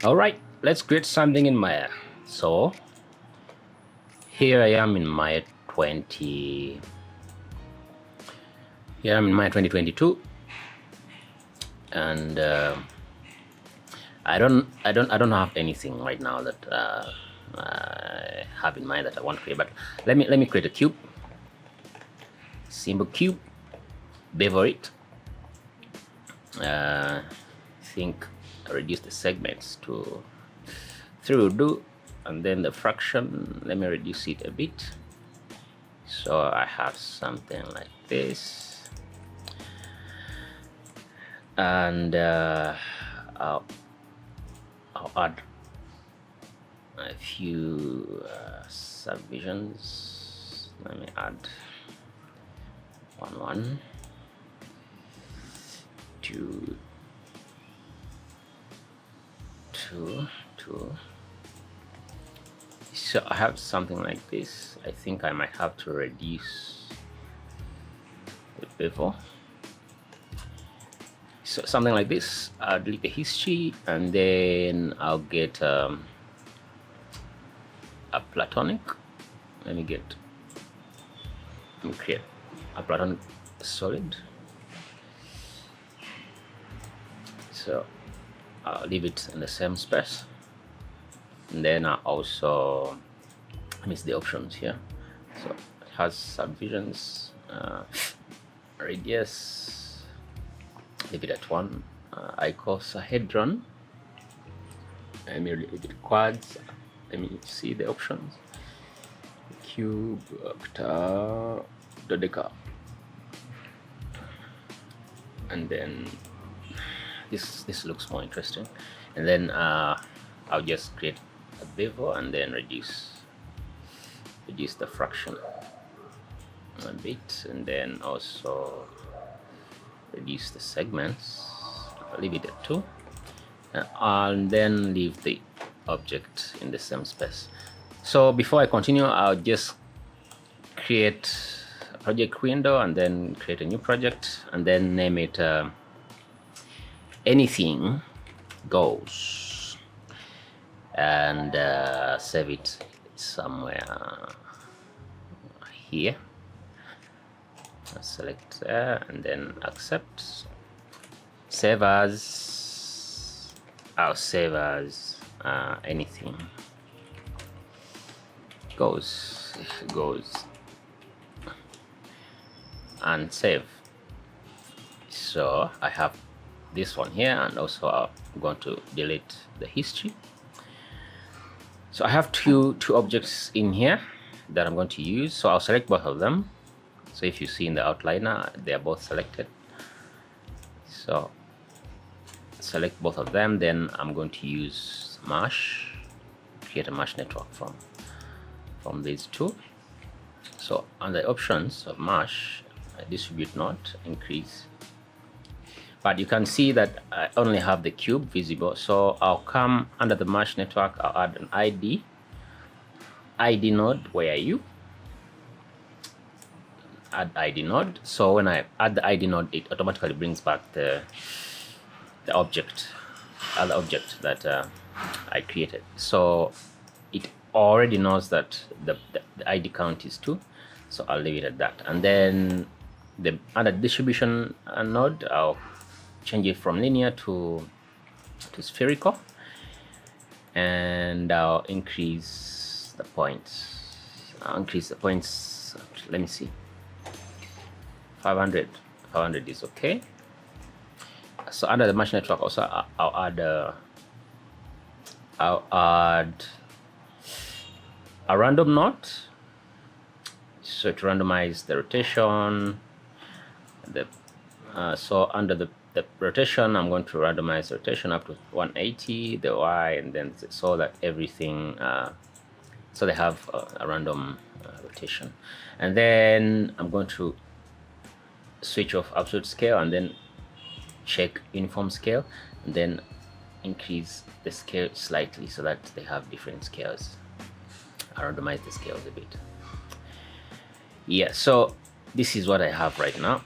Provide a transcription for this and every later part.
All right, let's create something in Maya. So here I am in Maya 20. Here I'm in Maya 2022, and I don't have anything right now that I have in mind that I want to create. But let me create a cube, simple cube, bevel it. I think reduce the segments to 3 will do, and then the fraction, let me reduce it a bit. So I have something like this, and I'll add a few subdivisions. Let me add 1 1 2 2 2. So I have something like this. I think I might have to reduce the bevel. So something like this. I'll delete the history, and then I'll get a platonic. Let me create a platonic solid. So I'll leave it in the same space, and then I also miss the options here. So it has subdivisions, radius, leave it at 1. Icosahedron, let me leave it quads. Let me see the options: cube, octa, dodeca, and then this looks more interesting. And then I'll just create a bevel and then reduce the fraction a bit, and then also reduce the segments. I'll leave it at 2, and then leave the object in the same space. So before I continue, I'll just create a project window and then create a new project, and then name it anything goes, and save it somewhere here. I'll select and then accept, save as. I'll save as anything goes, and save. So I have this one here, and also I'm going to delete the history. So I have two objects in here that I'm going to use, so I'll select both of them. So if you see in the outliner, they are both selected. So select both of them, then I'm going to use MASH, create a MASH network from these two. So under the options of MASH, distribute node, increase. But you can see that I only have the cube visible, so I'll come under the MASH network. I'll add an ID node. Where are you? Add ID node. So when I add the ID node, it automatically brings back the other object that I created. So it already knows that the ID count is 2. So I'll leave it at that. And then the under distribution node, I'll change it from linear to spherical, and I'll increase the points. Let me see. 500 is okay. So under the MASH network also, I'll add a random node, so to randomize the rotation. So under the rotation, I'm going to randomize the rotation up to 180, the Y, and then so that everything, so they have a random rotation. And then I'm going to switch off absolute scale, and then check uniform scale, and then increase the scale slightly so that they have different scales. I'll randomize the scales a bit. Yeah, so this is what I have right now.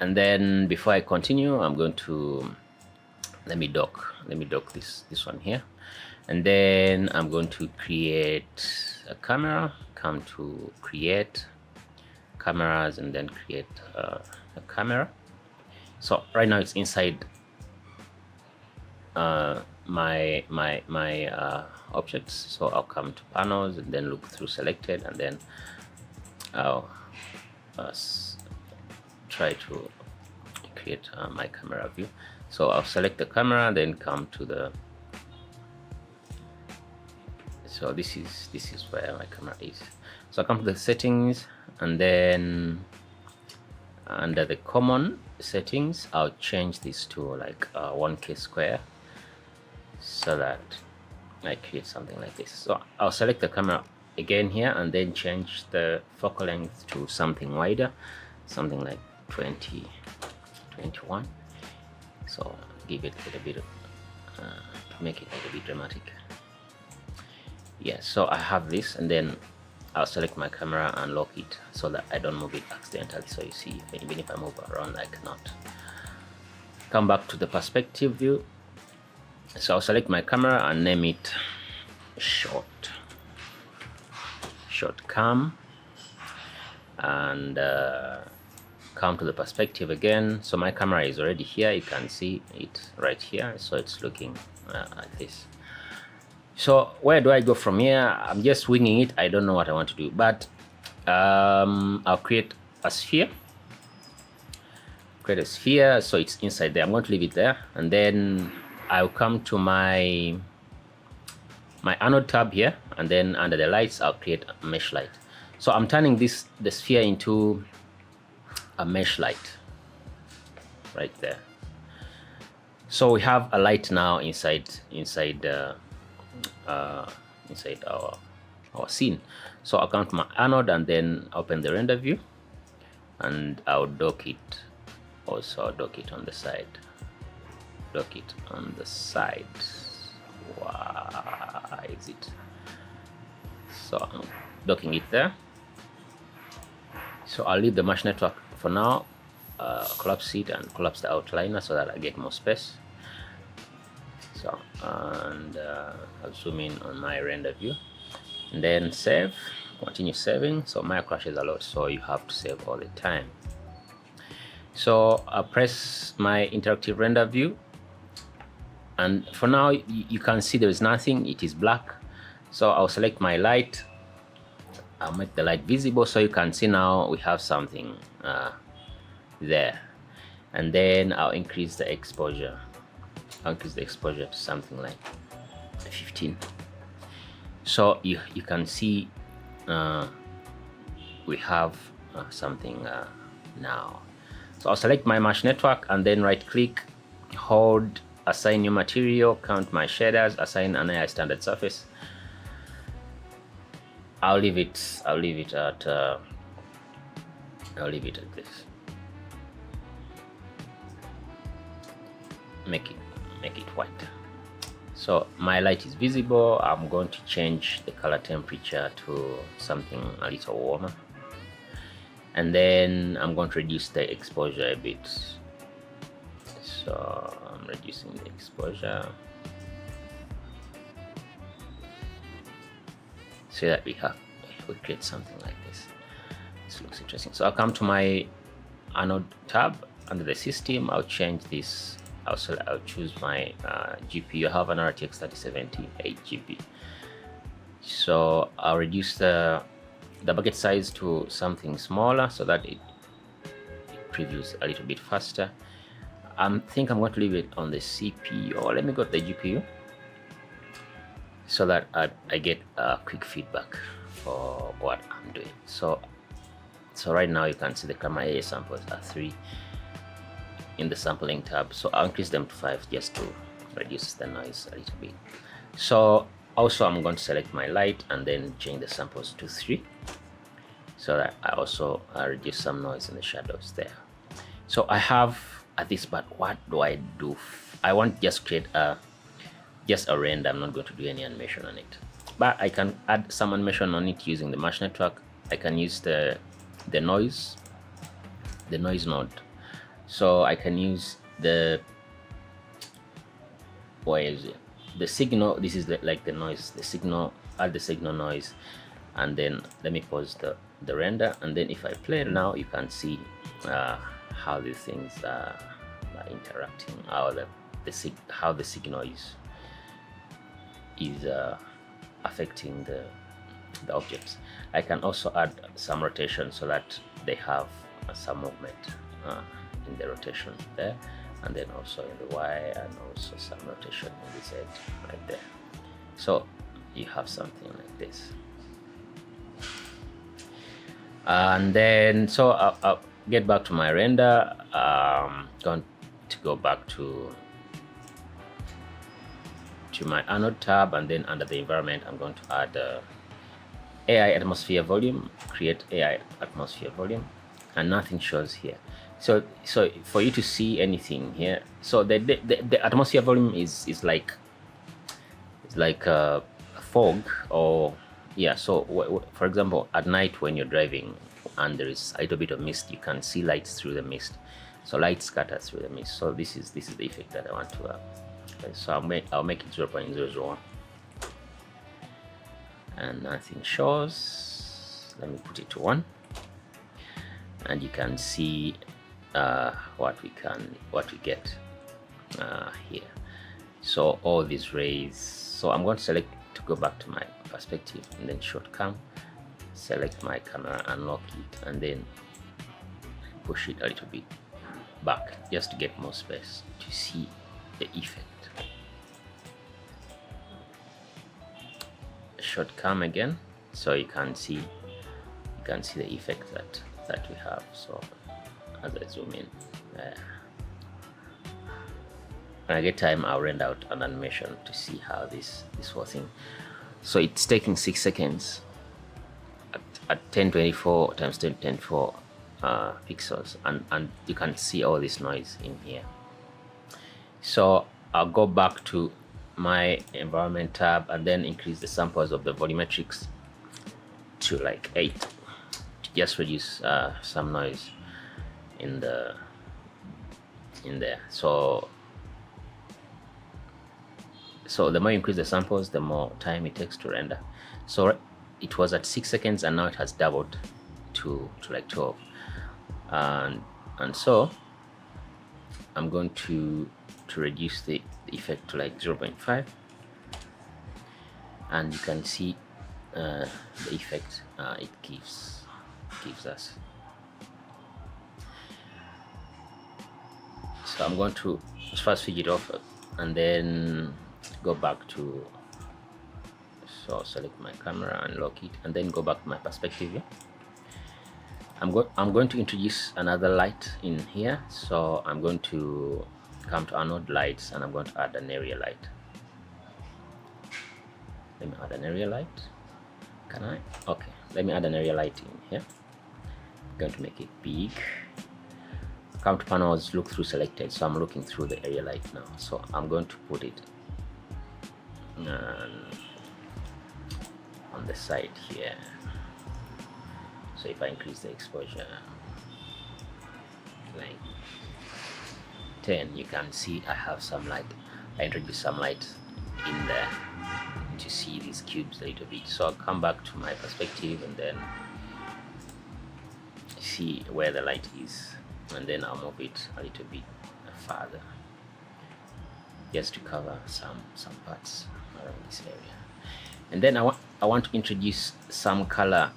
And then before I continue, I'm going to let me dock this one here, and then I'm going to create a camera. Come to create cameras and then create a camera. So right now it's inside my objects. So I'll come to panels and then look through selected, and then I'll try to create my camera view. So I'll select the camera, then come to the, so this is where my camera is. So I come to the settings, and then under the common settings I'll change this to like 1K square, so that I create something like this. So I'll select the camera again here, and then change the focal length to something wider, something like 20, 21. So give it a little bit to make it a little bit dramatic. Yeah, so I have this, and then I'll select my camera and lock it so that I don't move it accidentally. So you see, even if I move around, I cannot. Come back to the perspective view. So I'll select my camera and name it short cam, and come to the perspective again. So my camera is already here, you can see it right here, so it's looking like this. So where do I go from here? I'm just winging it, I don't know what I want to do, but I'll create a sphere. So it's inside there. I'm going to leave it there, and then I'll come to my anode tab here, and then under the lights I'll create a mesh light. So I'm turning the sphere into a mesh light right there. So we have a light now inside our scene. So I'll come to my anode and then open the render view, and I'll dock it. Also I'll dock it on the side. Why is it? So I'm docking it there. So I'll leave the mesh network for now, collapse it and collapse the outliner so that I get more space. So, and I'll zoom in on my render view, and then save, continue saving. So Maya crashes a lot, so you have to save all the time. So I'll press my interactive render view, and for now you can see there is nothing, it is black. So I'll select my light, I'll make the light visible so you can see now we have something there, and then I'll increase the exposure. To something like 15. So you can see we have something now. So I'll select my mesh network and then right click, hold, assign new material, count my shaders, assign an AI standard surface. I'll leave it at this. Make it white. So my light is visible. I'm going to change the color temperature to something a little warmer, and then I'm going to reduce the exposure a bit. So I'm reducing the exposure so that we create something like this. This looks interesting. So I'll come to my anode tab under the system. I'll change this. I'll choose my GPU. I have an RTX 3070 8GB. So I'll reduce the bucket size to something smaller so that it previews a little bit faster. I think I'm going to leave it on the CPU, or let me go to the GPU so that I get quick feedback for what I'm doing. So right now you can see the camera AA samples are 3 in the sampling tab, so I'll increase them to 5 just to reduce the noise a little bit. So also I'm going to select my light and then change the samples to 3 so that I also reduce some noise in the shadows there. So I have this, but what do I do? I want just create just a render. I'm not going to do any animation on it, but I can add some animation on it using the mesh network. I can use the noise node. So I can use the where is it? The signal. This is like the noise, the signal. Add the signal noise, and then let me pause the render, and then if I play it now, you can see how these things are interacting, how how the signal is affecting the objects. I can also add some rotation so that they have some movement in the rotation there, and then also in the Y, and also some rotation in the Z right there. So you have something like this. And then so I'll get back to my render. Going to go back to my anode tab, and then under the environment I'm going to add AI atmosphere volume, create AI atmosphere volume, and nothing shows here. So for you to see anything here, so the atmosphere volume is like a fog, or yeah. So for example, at night when you're driving and there is a little bit of mist, you can see lights through the mist. So light scatters through the mist. So this is the effect that I want to have. Okay, so I'll make it 0.001, and nothing shows. Let me put it to 1, and you can see what we get here. So all these rays. So I'm going to select to go back to my perspective, and then short cam, select my camera, unlock it, and then push it a little bit back just to get more space to see the effect. Short cam again, so you can see the effect that we have. So as I zoom in, when I get time, I'll render out an animation to see how this whole thing. So it's taking 6 seconds at 1024 times 1024 pixels, and you can see all this noise in here. So I'll go back to my environment tab, and then increase the samples of the volumetrics to like 8 to just reduce some noise in there. So the more you increase the samples, the more time it takes to render. So it was at 6 seconds, and now it has doubled to like 12. And so I'm going to reduce the effect to like 0.5, and you can see the effect it gives us. So I'm going to first figure it off, and then go back to, so select my camera, unlock it, and then go back to my perspective here. I'm going to introduce another light in here. So I'm going to come to anode lights, and I'm going to add an area light. Let me add an area light. Can I? Okay, let me add an area light in here. I'm going to make it big. Come to panels, look through selected. So I'm looking through the area light now. So I'm going to put it on the side here. So if I increase the exposure like 10, you can see I have some light. I introduce some light in there to see these cubes a little bit. So I'll come back to my perspective, and then see where the light is, and then I'll move it a little bit further just to cover some parts around this area. And then I want to introduce some color.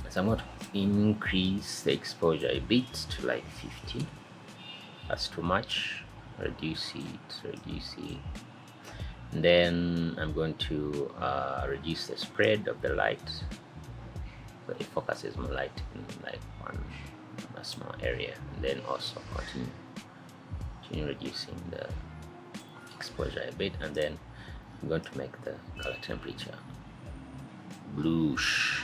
So I'm going to increase the exposure a bit to like 50. That's too much. Reduce it. And then I'm going to reduce the spread of the light, so it focuses more light in like a small area. And then also continue reducing the exposure a bit, and then I'm going to make the color temperature bluish.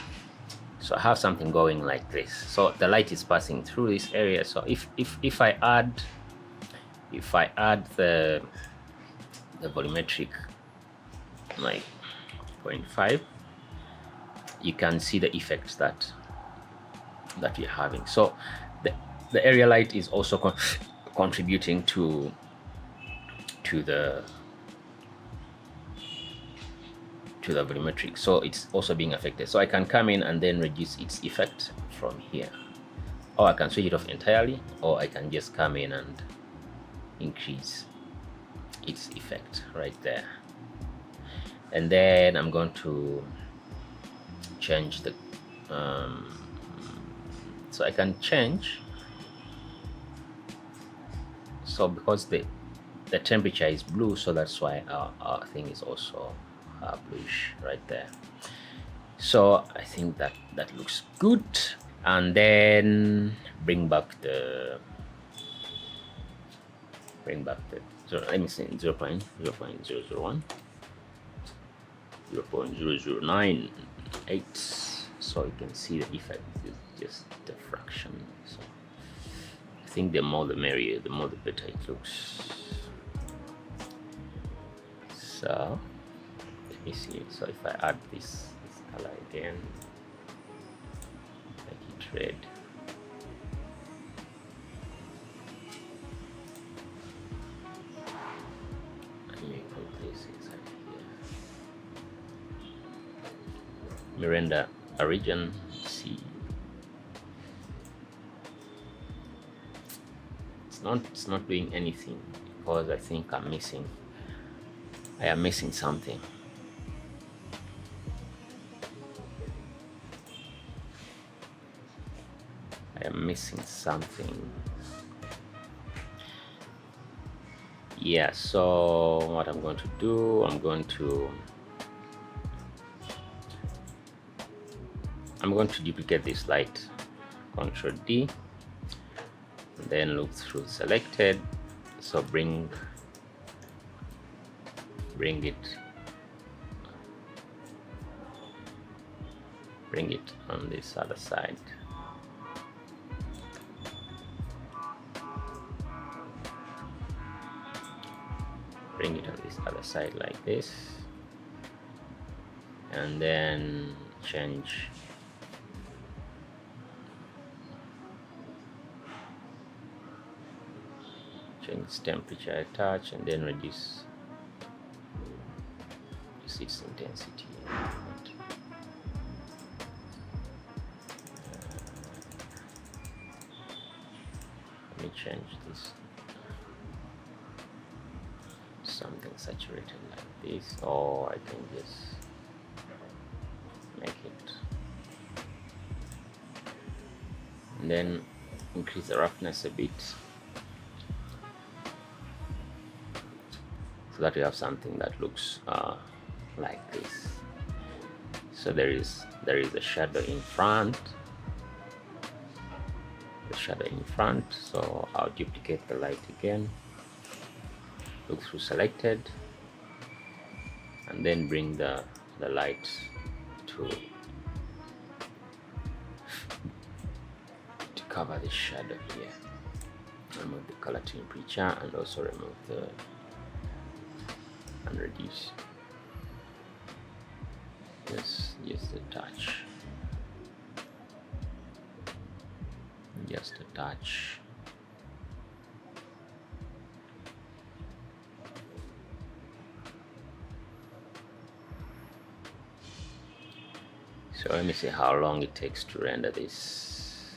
So I have something going like this. So the light is passing through this area. So if I add the volumetric like 0.5, you can see the effects that we're having. So the area light is also contributing to the to the volumetric, so it's also being affected. So I can come in and then reduce its effect from here, or I can switch it off entirely, or I can just come in and increase its effect right there. And then I'm going to change the so I can change, so because the temperature is blue, so that's why our thing is also bluish right there. So I think that looks good. And then bring back the let me see, 0.001, 0.0098, so you can see the effect is just a fraction. So I think the more the merrier, the more the better it looks. So let me see. So if I add this color again, make it red. Let me put this inside here. Miranda a region. See, it's not doing anything because I think I am missing something. I am missing something. Yeah, so what I'm going to do, I'm going to duplicate this light, Ctrl D, and then look through selected, so bring it on this other side. Bring it on this other side like this, and then change temperature a touch, and then reduce its intensity. Let me change this, something saturated like this, or I can just make it, and then increase the roughness a bit, so that we have something that looks like this. So there is a shadow in front, so I'll duplicate the light again, look through selected, and then bring the light to cover the shadow here. Remove the color temperature, and also remove the and reduce just a touch, So let me see how long it takes to render this.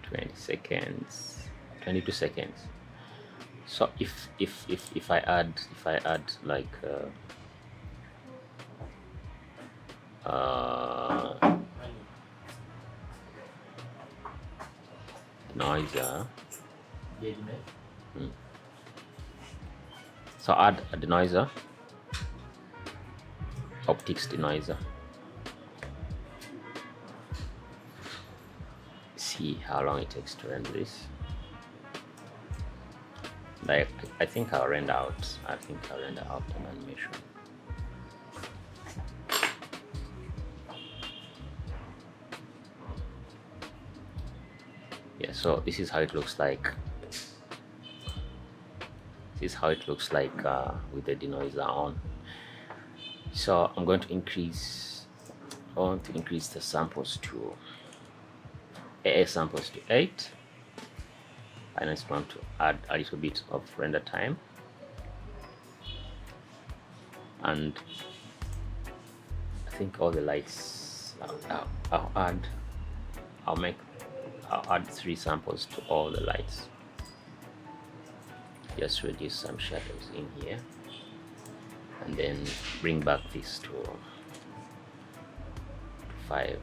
20 seconds, 22 seconds. So if I add like denoiser, so add a denoiser, optics denoiser. See how long it takes to render this. Like, I think I'll render out an animation. Yeah, so this is how it looks like. With the denoiser on. So I'm going to increase the samples to AA samples to 8. And I just want to add a little bit of render time. and I think all the lights I'll add 3 samples to all the lights. Just reduce some shadows in here and then bring back this to 5.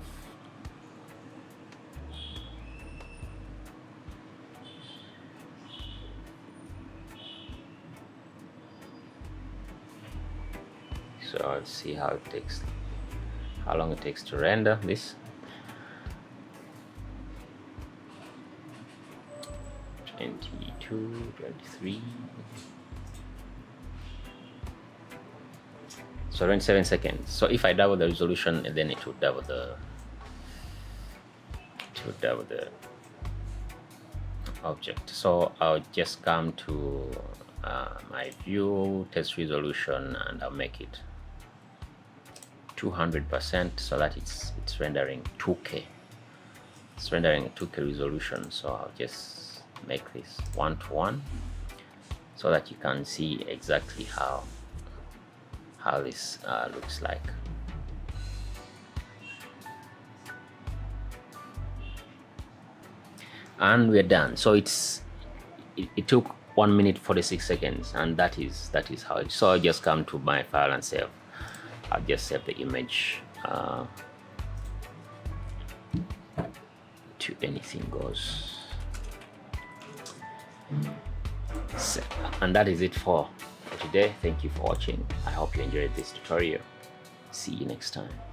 So let's see how long it takes to render this. 22, 23. So 27 seconds. So if I double the resolution, then it would double the object. So I'll just come to my view, test resolution, and I'll make it 200% so that it's rendering 2K. It's rendering a 2K resolution. So I'll just make this 1:1 so that you can see exactly how this looks like. And we're done. So it took 1 minute 46 seconds, and that is how it. So I'll just come to my file and save. I'll just save the image to anything goes. So, and that is it for today. Thank you for watching. I hope you enjoyed this tutorial. See you next time.